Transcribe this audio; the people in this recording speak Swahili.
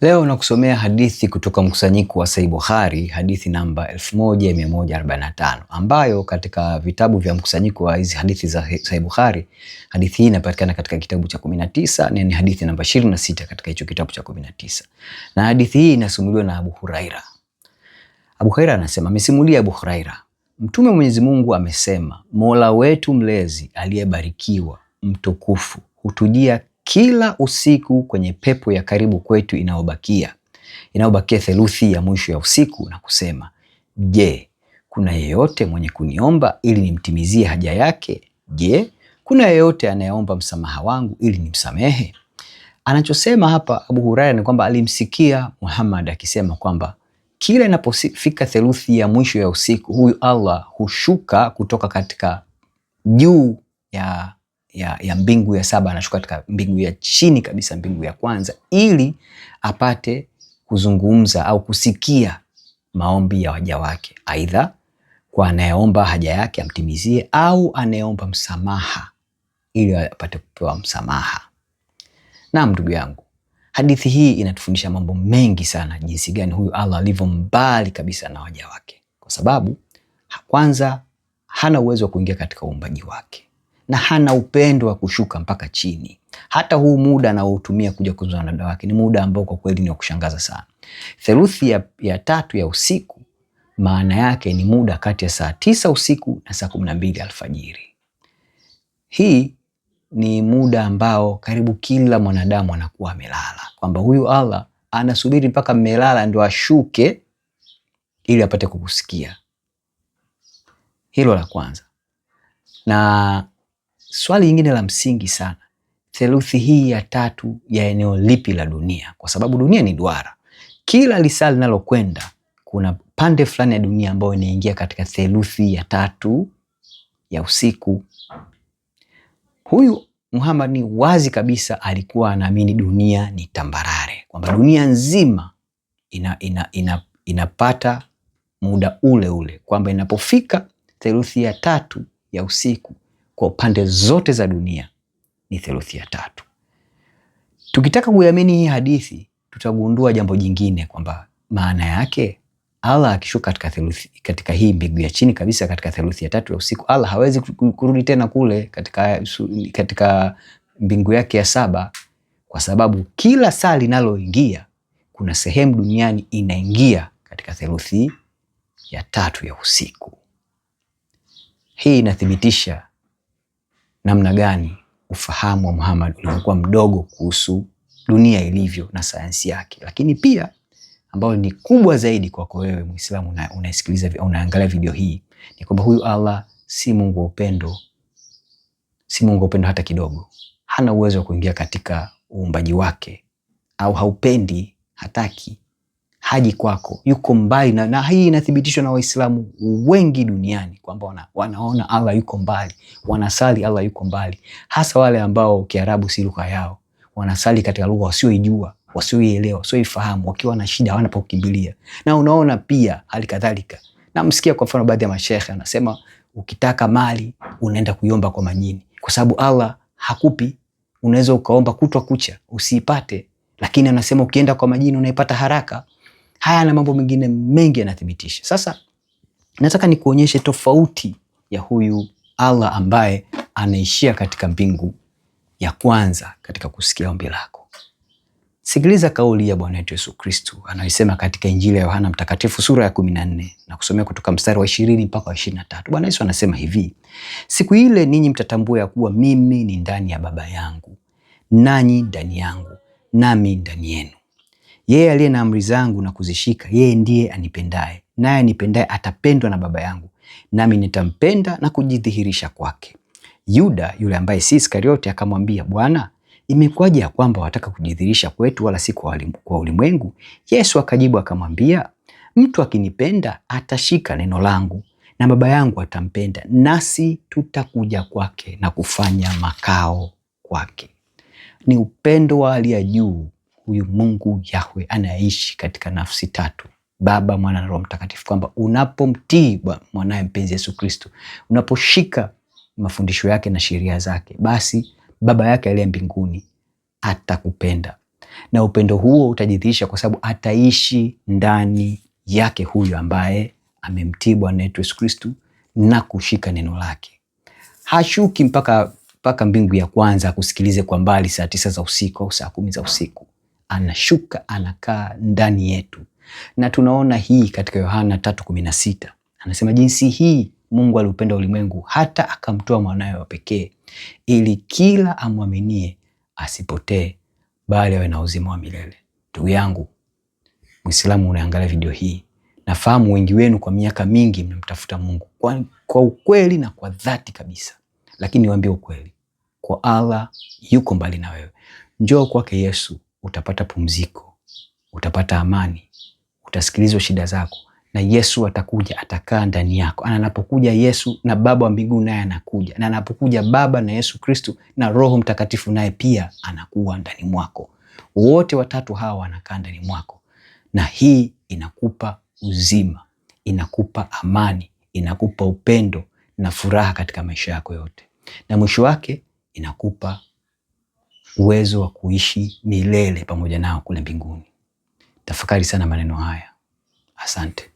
Leo nakusomea hadithi kutoka mkusanyiko wa Sahih Bukhari, hadithi namba 1145, ambayo katika vitabu vya mkusanyiko wa hizi hadithi za Sahih Bukhari, hadithi hii inapatikana katika kitabu cha 19 na ni hadithi namba 26 katika hicho kitabu cha 19. Na hadithi hii inasimuliwa na Abu Huraira. Abu Huraira anasema, amesimulia Abu Huraira, Mtume Mwenyezi Mungu amesema, Mola wetu mlezi aliyebarikiwa mtukufu hutujia kila usiku kwenye pepo ya karibu kwetu inayobakia theluthi ya mwisho ya usiku na kusema, je, kuna yeyote mwenye kuniomba ili nimtimizie haja yake? Je, kuna yeyote anayeomba msamaha wangu ili nimsamehe? Anachosema hapa Abu Huraira ni kwamba alimsikia Muhammad akisema kwamba kila inapofika theluthi ya mwisho ya usiku, huyu Allah hushuka kutoka katika juu ya mbingu ya saba, anashuka katika mbingu ya chini kabisa, mbingu ya kwanza, ili apate kuzungumza au kusikia maombi ya waja wake, aidha kwa anayeomba haja yake amtimizie, au anayeomba msamaha ili apate kupewa msamaha. Naam, ndugu yangu, hadithi hii inatufundisha mambo mengi sana, jinsi gani huyu Allah alivyo mbali kabisa na waja wake, kwa sababu kwanza hana uwezo wa kuingia katika uumbaji wake, na hana upendo wa kushuka mpaka chini. Hata huu muda anaotumia kuja kuzungumza na dada wake ni muda ambao kwa kweli ni wa kushangaza sana. Theluthi ya tatu ya usiku, maana yake ni muda kati ya saa 9 usiku na saa 12 alfajiri. Hii ni muda ambao karibu kila mwanadamu anakuwa amelala, kwamba huyu Allah anasubiri mpaka mmelala ndio ashuke ili apate kukusikia. Hilo la kwanza. Na swali lingine la msingi sana, theluthi hii ya tatu ya eneo lipi la dunia? Kwa sababu dunia ni duara. Kila lisaa linalokwenda kuna pande fulani ya dunia ambayo inaingia katika theluthi ya tatu ya usiku. Huyu Muhammad ni wazi kabisa alikuwa anaamini dunia ni tambarare, kwamba dunia nzima inapata muda ule ule, kwamba inapofika theluthi ya tatu ya usiku kwa pande zote za dunia ni theluthi ya tatu. Tukitaka kuiamini hii hadithi, tutagundua jambo jingine, kwamba maana yake Allah akishuka katika hii mbingu ya chini kabisa katika theluthi ya tatu ya usiku, Allah hawezi kurudi tena kule katika mbingu yake ya saba, kwa sababu kila saa linaloingia kuna sehemu duniani inaingia katika theluthi ya tatu ya usiku. Hii inathibitisha namna gani ufahamu wa Muhammad ulikuwa mdogo kuhusu dunia ilivyo na sayansi yake. Lakini pia ambao ni kubwa zaidi kwako wewe Muislamu unasikiliza au unaangalia video hii, ni kwamba huyu Allah si Mungu wa upendo, si Mungu wa upendo hata kidogo. Hana uwezo wa kuingia katika uumbaji wake, au haupendi, hataki, haji kwako, yuko mbali. Na hii inathibitishwa na Waislamu wengi duniani, kwamba wanaona Allah yuko mbali, wanasali Allah yuko mbali, hasa wale ambao Kiarabu si lugha yao, wanasali katika lugha wasioijua, wasioielewa, wasioifahamu, wakiwa na shida hawana pa kukimbilia. Na unaona pia hali kadhalika, na msikia kwa mfano baadhi ya masheikh anasema ukitaka mali unaenda kuiomba kwa majini, kwa sababu Allah hakupi. Unaweza ukaomba kutwa kucha usiipate, lakini anasema ukienda kwa majini unaipata haraka. Haya na mambo mengine mengi yanathibitisha. Sasa nataka nikuonyeshe tofauti ya huyu Allah ambaye anaishia katika mbingu ya kwanza katika kusikia ombi lako. Sikiliza kauli ya Bwana wetu Yesu Kristo anayosema katika Injili ya Yohana Mtakatifu sura ya 14 na kusomea kutoka mstari wa 20 mpaka 23. Bwana Yesu anasema hivi: siku ile ninyi mtatambua ya kuwa mimi ni ndani ya Baba yangu, nanyi ndani yangu, nami ndani yenu. Yeye aliye na amri zangu na kuzishika, yeye ndiye anipendaye, naye anipendaye atapendwa na Baba yangu, nami nitampenda na kujidhihirisha kwake. Yuda yule ambaye si Iskariote akamwambia, Bwana, imekuwaje ya kwamba wataka kujidhihirisha kwetu wala si kwa ulimwengu? Yesu akajibu akamwambia, mtu akinipenda atashika neno langu, na Baba yangu atampenda, nasi tutakuja kwake na kufanya makao kwake. Ni upendo wa hali ya juu huyu Mungu Yahwe anaishi katika nafsi tatu, Baba, Mwana na Roho Mtakatifu, kwamba unapomtii mwanae mpenzi Yesu Kristo, unaposhika mafundisho yake na sheria zake, basi Baba yake aliye mbinguni atakupenda. na upendo huo utajidhihirisha kwa sababu ataishi ndani yake huyu ambaye amemtii Bwana wetu Yesu Kristo na kushika neno lake. Hashuki mpaka mbingu ya kwanza kusikilize kwa mbali saa 9 za usiku au saa 10 za usiku. Anashuka, anakaa ndani yetu. Na tunaona hii katika Yohana 3:16. Anasema jinsi hii Mungu aliupenda ulimwengu hata akamtoa mwanawe wa pekee, ili kila amwaminie asipotee bali awe na uzima wa milele. Ndugu yangu Muislamu unaangalia video hii, nafahamu wengi wenu kwa miaka mingi mmemtafuta Mungu kwa ukweli na kwa dhati kabisa. Lakini niwaambie ukweli, kwa Allah yuko mbali na wewe. Njoo kwake Yesu, utapata pumziko, utapata amani, utasikilizwa shida zako, na Yesu atakuja, atakaa ndani yako. Anapokuja Yesu na Baba wa mbinguni naye anakuja, na anapokuja Baba na Yesu Kristo na Roho Mtakatifu naye pia anakuwa ndani mwako. Wote watatu hawa wanakaa ndani mwako, na hii inakupa uzima, inakupa amani, inakupa upendo na furaha katika maisha yako yote, na mwisho wake inakupa uwezo wa kuishi milele pamoja nao kule mbinguni. Tafakari sana maneno haya. Asante.